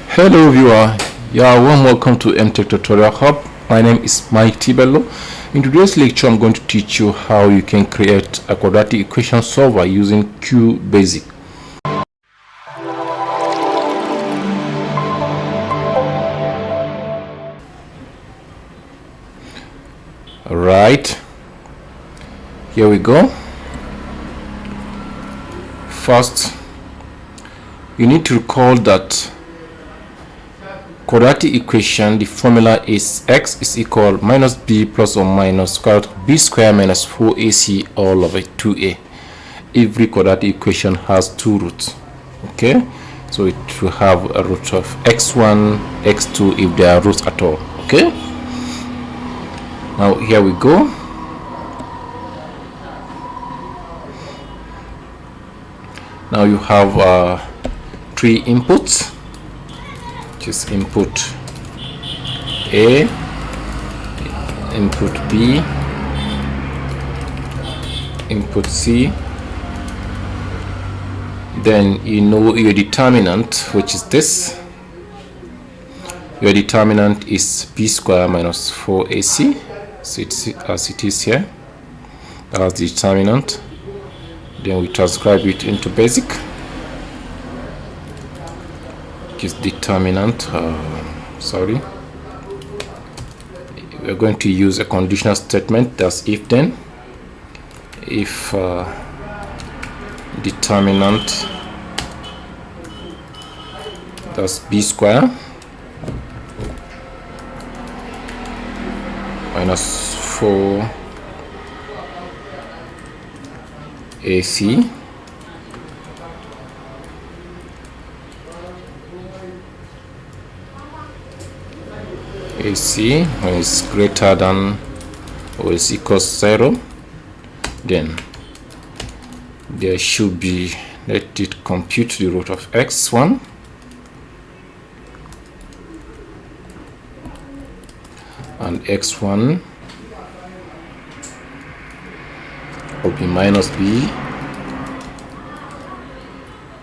Hello viewer, warm welcome to Mtech Tutorial Hub. My name is Mike Tibello. In today's lecture, I'm going to teach you how you can create a quadratic equation solver using QBASIC. Alright, here we go. First, you need to recall that quadratic equation, the formula is x is equal minus b plus or minus square root of b square minus 4ac all over 2a. Every quadratic equation has two roots. Okay, so it will have a root of x1, x2 if there are roots at all. Okay, now here we go. Now you have three inputs. Is input A, input B, input C. Then you know your determinant, which is this. Your determinant is b square minus 4ac, so it's as it is here. That's the determinant. Then we transcribe it into basic. Is determinant we're going to use a conditional statement, that's if then. If determinant, that's b square minus 4ac AC when it's greater than or is equals 0, then there should be, let it compute the root of x1 and x1 will be minus b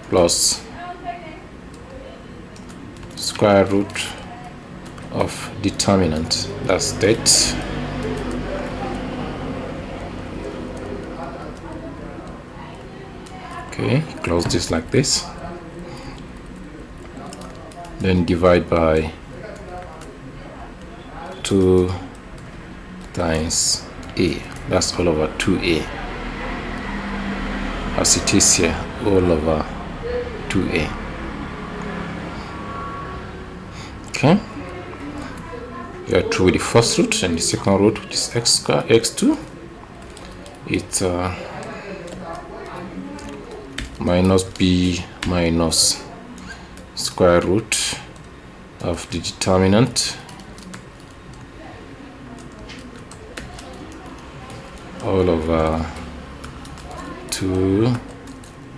plus square root of determinant, that's that. Okay, close this like this, then divide by 2 times a, that's all over 2a, as it is here, all over 2a. Okay, we are through with the first root, and the second root, which is x square, x2, it's minus b minus square root of the determinant all over 2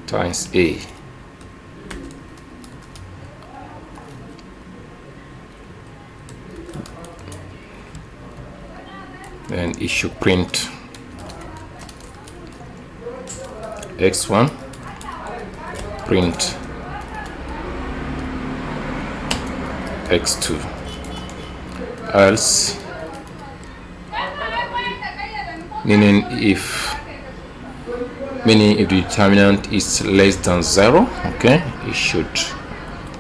times a. Then it should print x1, print x2, else, meaning if the determinant is less than 0, okay, it should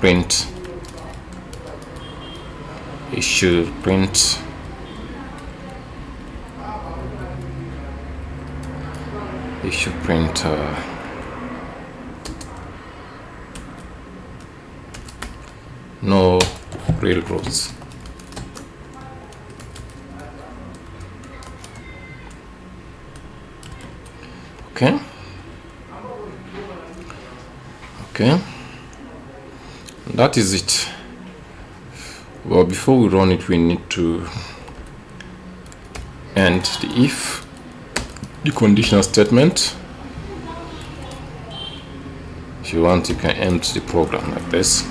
print no real roots. Okay, that is it. Well, before we run it, we need to end the if, the conditional statement. If you want, you can end the program like this.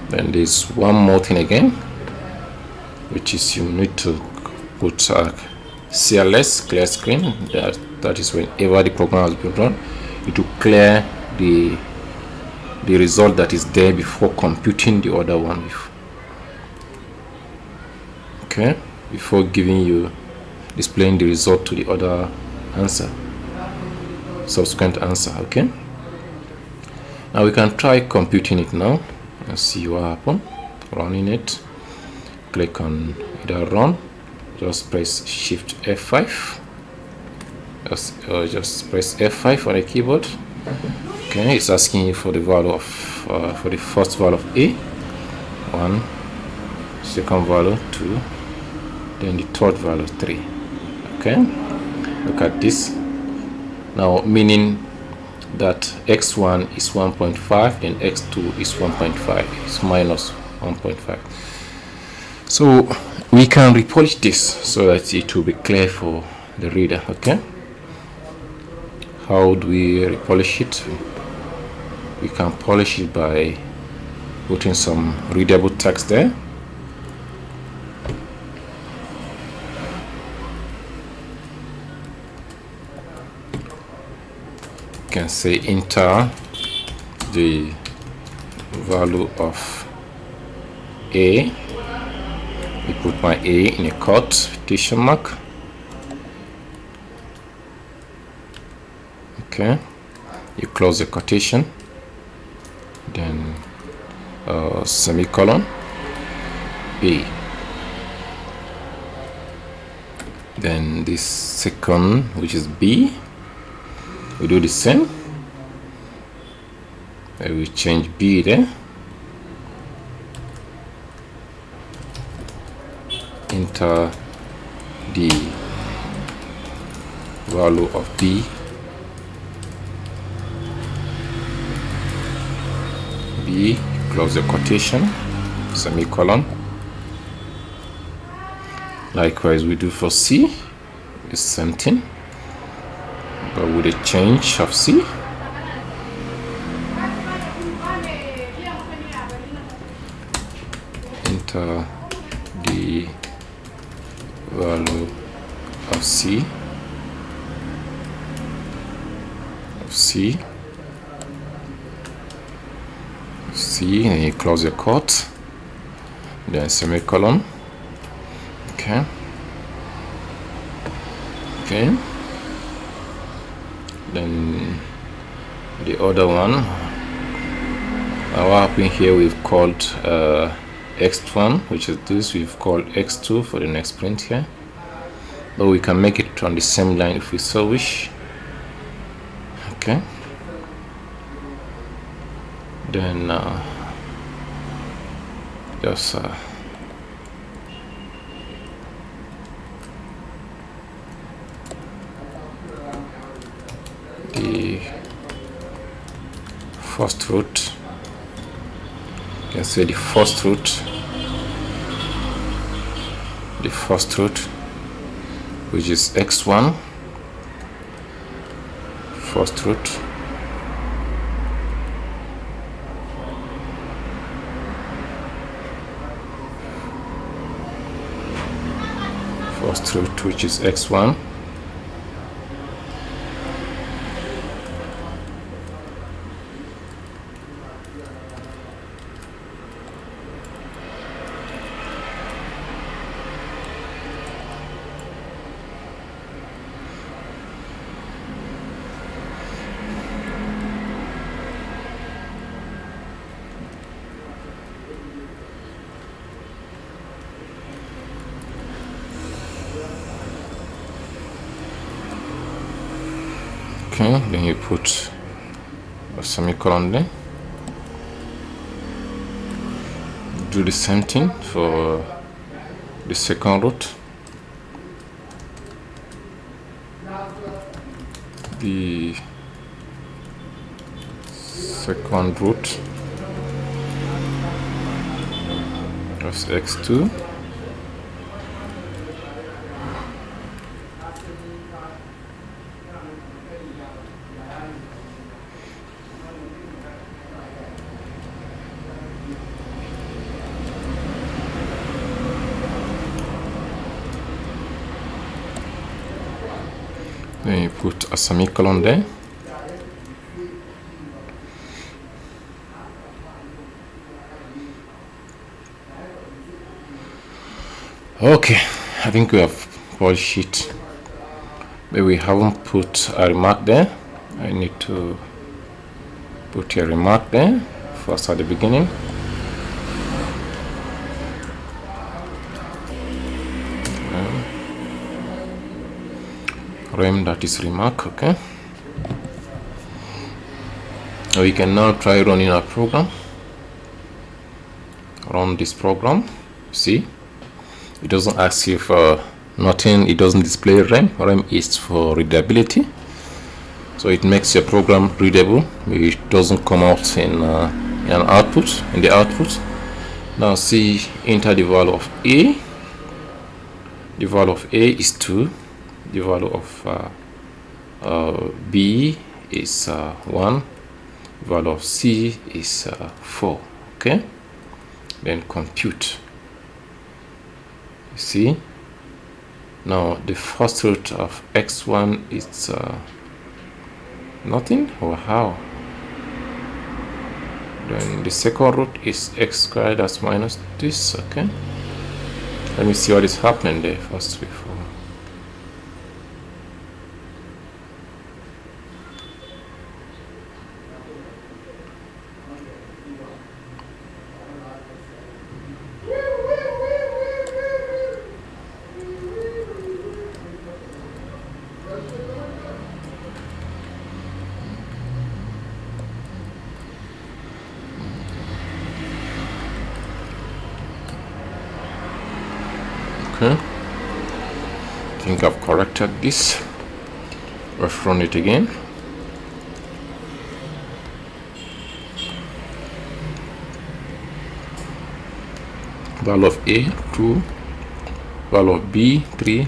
Then there's one more thing again, which is you need to put CLS, clear screen. That is whenever the program has been run, it will clear the the result that is there before computing the other one. Okay, before giving you, displaying the result to the other answer, subsequent answer. Okay, now we can try computing it now and see what happens. Running it, click on either run, just press shift F5, just press F5 on the keyboard. Okay, it's asking you for the value of for the first value of A, 1, second value 2, then the third value 3. Okay, look at this now, meaning that x1 is 1.5 and x2 is 1.5. It's minus 1.5. So we can repolish this so that it will be clear for the reader. Okay, how do we repolish it? We can polish it by putting some readable text there. You can say enter the value of A. We put my A in a quotation mark. Okay, you close the quotation, then semicolon A. Then this second, which is B, we do the same. We change B there. Enter the value of B. B, close the quotation, semicolon. Likewise we do for C, the same thing, but with a change of C. Enter the value of C, and you close your quote, then semicolon. Okay, then the other one, what happened here, we've called x1, which is this, we've called x2 for the next print here, but we can make it on the same line if we so wish. Okay, then just the first root, you can say the first root, which is x1, first root, which is x1, okay, then you put a semicolon there. Do the same thing for the second root, the second root, that's x2, then you put a semicolon there. Okay, I think we have polished it, but we haven't put a remark there. I need to put a remark there first at the beginning. Rem, that is remark. Okay, we can now try running our program. Run this program. See, it doesn't ask you for nothing. It doesn't display rem. Rem is for readability, so it makes your program readable. It doesn't come out in an output, in the output. Now see, enter the value of a. The value of a is 2. The value of b is 1. The value of c is 4. Okay, then compute. You see, now the first root of x1 is nothing, or how? Then the second root is x squared, that's minus this. Okay, let me see what is happening there first before. Okay, I think I've corrected this. Let's run it again. Value of a 2, value of b 3,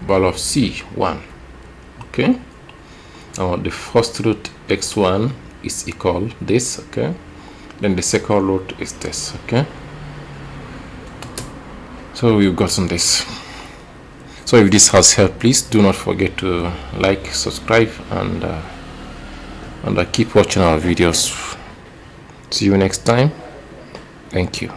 value of c 1. Okay, now the first root x1 is equal this. Okay, then the second root is this. Okay, so we've gotten this. So if this has helped, please do not forget to like, subscribe, and keep watching our videos. See you next time. Thank you.